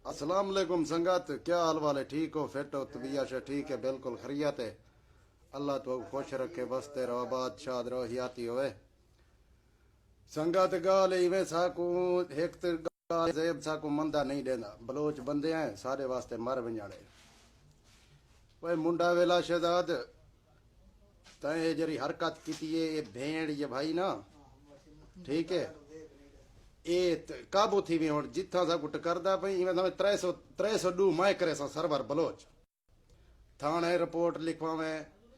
अस्सलाम वालेकुम संगत, क्या हाल वाले? ठीक हो? फिट हो? तबीयत से ठीक है? बिल्कुल खैरियत है। अल्लाह तो खुश रखे, बसते रहो, आबाद शाद रहो, हयाती होवे। संगत गाल इवें साकू एक तो गाल जेब साकू मंदा नहीं देना। बलोच बंदे हैं सारे वास्ते मर वंजाने। ओए मुंडा वेला शहजाद तय जरी हरकत की ये भेड़ ये भाई ना, ठीक है, ये काबू थी भी हुण जिथा सा कुट करदा पई इवें समय 300 डू मैं करे सा सरवर बलोच थाने रिपोर्ट लिखवावे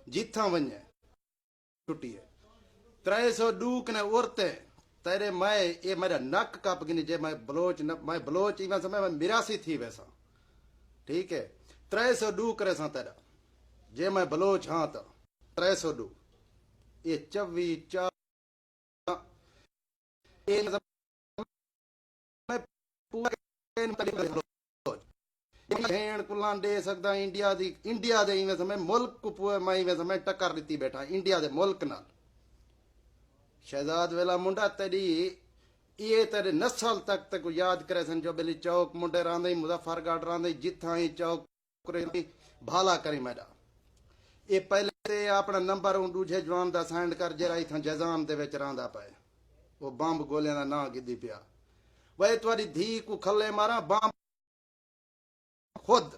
जिथा वने छुट्टी है 300 डू कने औरते तेरे मैं ये मेरा नक कप गिनी जे मैं बलोच न, मैं बलोच इवें समय मैं 82 थी वैसा, ठीक है। 300 डू करे सा तेरा जे मैं बलोच हाँ तो 300 डू ये 24 भेड़ कुलान दे सकदा इंडिया दे इवें समय मुल्क को पुए मैं इवें समय टक्कर दिती बैठा इंडिया दे मुल्क नाल। शहजाद वेला मुंडा तेरी ये तेरे नस्ल तक याद करे सन जो बेली चौक मुंडे रांदे मुजफ्फरगढ़ रांदे जिथा ही चौक भाला करी मेरा ये पहले ते अपना नंबर दूजे जवान दा सेंड कर जरा इथा जजान दे विच रांदा पे वो बंब गोलियां दा ना गिद्दी पिया वे तुम्हारी धी को खले मारा बंब खुद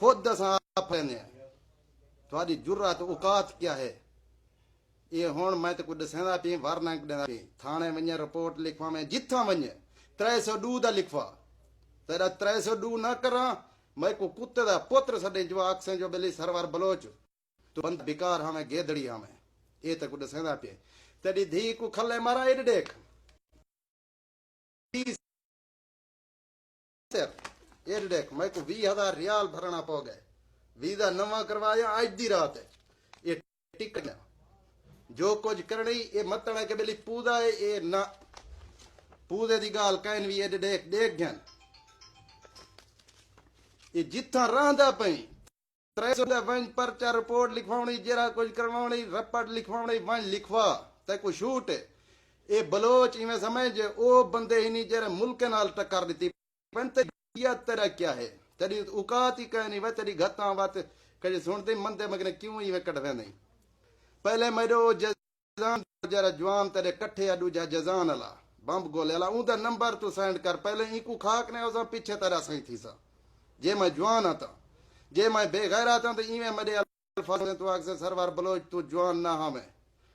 खुद असां लेने तुम्हारी जुर्रत औकात क्या है ये हुण मैं तो कुछ दसेंदा पी वार ना देंदा पी थाने वने रिपोर्ट लिखवा में जिथा वने 300 डू दा लिखवा तेरा 300 डू ना करा मैं को कुत्ते दा पुत्र सडे जवाक से जो बेली सरवर बलोच तो बंद बेकार हमें गेदड़ी हमें ये तो कुछ दसेंदा पी तेरी धी को खले मारा एड देख एड देख मैं को 20,000 रियाल भरना पो गए वीजा नवा करवाया आज दी रात है ये टिकट जो कुछ करनी ये मतने के बेली पूजा है ये ना पूजे दी गाल कहन भी ये देख देख गन ये जिथा रांदा पई 300 दा वन परचा रिपोर्ट लिखवाणी जरा कुछ करवाणी रपट लिखवाणी वन लिखवा ते को शूट ये बलोच इवें समझ ओ बंदे ही नहीं जरा मुल्क नाल टक्कर दी पंते तेरा क्या है तेरी औकात ही कहनी वे तेरी गत्ता बात कजे सुनते मंदे मगने क्यों इवें कटवे नहीं पहले मेरो जजान जरा जवान तेरे कट्ठे अडू जा जजान अला बंब गोले अला उदा नंबर तू सेंड कर पहले इको खाक ने उसा पीछे तेरा सही थी सा जे मैं जवान आता जे मैं बेगैर आता तो इवें मेरे अल्फाज तू आख से सरवर बलोच तू जवान ना हमें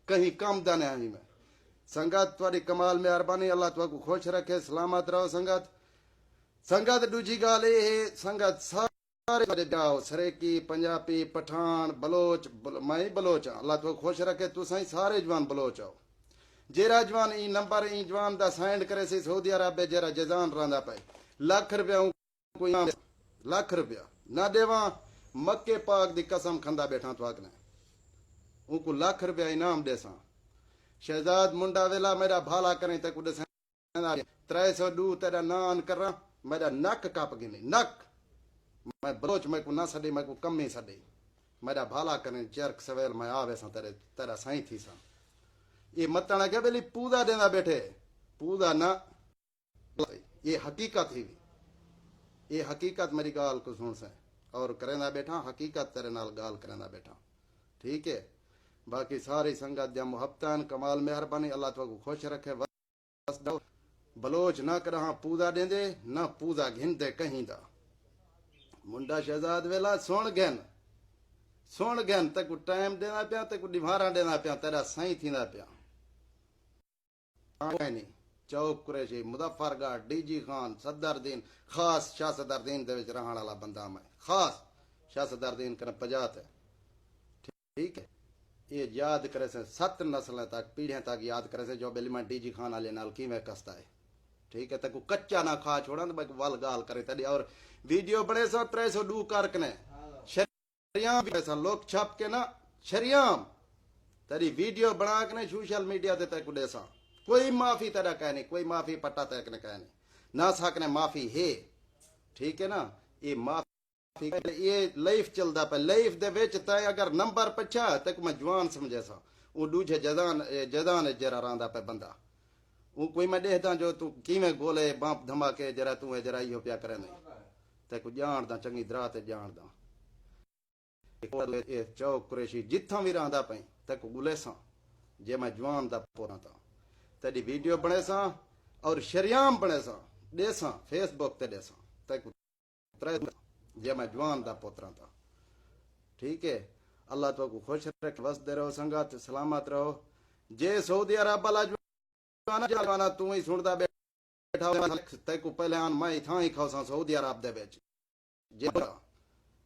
कहीं कम दने आई में संगत तुम्हारी कमाल में अरबानी अल्लाह तुमको खुश रखे सलामत रहो संगत संगत दूजी गाल ये है संगत सारे जाओ सरेकी पंजाबी पठान बलोच मैं बलोच अल्लाह तो खुश रखे तू सही सारे जवान बलोच आओ जेरा जवान ई नंबर ई जवान दा सेंड करे सी सऊदी अरब जरा जजान रंदा पे लाख रुपया कोई लाख रुपया ना देवा मक्के पाक दी कसम खंदा बैठा तो आगने उनको लाख रुपया इनाम देसा शहजाद मुंडा वेला मेरा भाला करें तक 300 डू तेरा नान करा मेरा नक कप गिने नक मैं बलोच मैं को ना सडे मैं को कम ही सडे मेरा भाला करें चरक सवेल मैं आवे सा तेरे तेरा सही थी सा ये मतना क्या बेली पूजा देना बैठे पूजा ना ये हकीकत ही ये हकीकत मेरी गाल को सुन से और करेंदा बैठा हकीकत तेरे नाल गाल करेंदा बैठा ठीक है। बाकी सारी संगत जा मुहब्बतान कमाल मेहरबानी अल्लाह तुमको खुश रखे बस बलोच ना कर पूजा देंदे ना पूजा घिनते कहीं दा मुंडा शहजाद वेला सुन गन तक टाइम देना पिया तक डिवारा देना पिया तेरा सही थींदा पिया नहीं चौक कुरैशी मुजफ्फरगढ़ डीजी खान सदरदीन खास शाह सदरदीन दे विच रहण वाला बंदा मैं खास शाह सदरदीन कने पजात है ठीक है। ये याद करे से 7 नस्लें तक पीढ़ियां तक याद करे से जो बेली मैं डीजी खान वाले नाल किवें कसता है ठीक है। तक कच्चा ना खा छोड़ा तो मैं वल गाल करे तड़ी और वीडियो बड़े सो 300 डू करकने शरियाम भी ऐसा लोग छाप के ना शरियाम तेरी वीडियो बना के सोशल मीडिया ते तक देसा कोई माफी तेरा कहने कोई माफी पट्टा तक ने कहने ना सकने माफी है ठीक है ना ये माफी ये लाइफ चलदा पे लाइफ दे विच तय अगर नंबर पछा तक मैं जवान समझे सा वो दूजे जदान जरा रांदा पे बंदा वो कोई मैं देखता जो तू किवें गोले बाप धमाके जरा तू जरा इहो पिया करे नहीं तैको जानदा चंगी तरह ते जानदा ए चौक कुरैशी जिथां भी रहंदा पई तैको गुलेसां जे मैं जवान दा पोरा था तेरी वीडियो बने सा और शरियाम बने सा देसा फेसबुक ते देसा तैको जे मैं जवान दा पोतरा था ठीक है अल्लाह तो को खुश रखे वसदे रहो संगत सलामत रहो जे सऊदी अरब वाला जवाना तू ही सुनदा बैठा तैको पहले आन मैं था ही खासा सऊदी अरब दे विच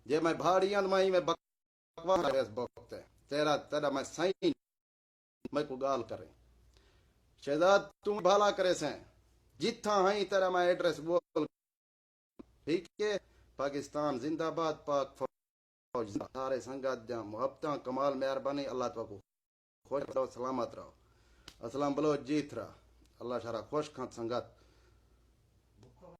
जे मैं भाड़ियां मैं में बकवास फेसबुक ते तेरा तेरा मैं सही मैं को गाल करे शहजाद तू भाला करे से जिथा हई तेरा मैं एड्रेस बोल ठीक है पाकिस्तान जिंदाबाद पाक फौज सारे संगत जा मोहब्बत कमाल मेहरबानी अल्लाह तो को खुश रहो सलामत रहो अस्सलाम बलोच जीत रहा अल्लाह शारा खुश खां संगत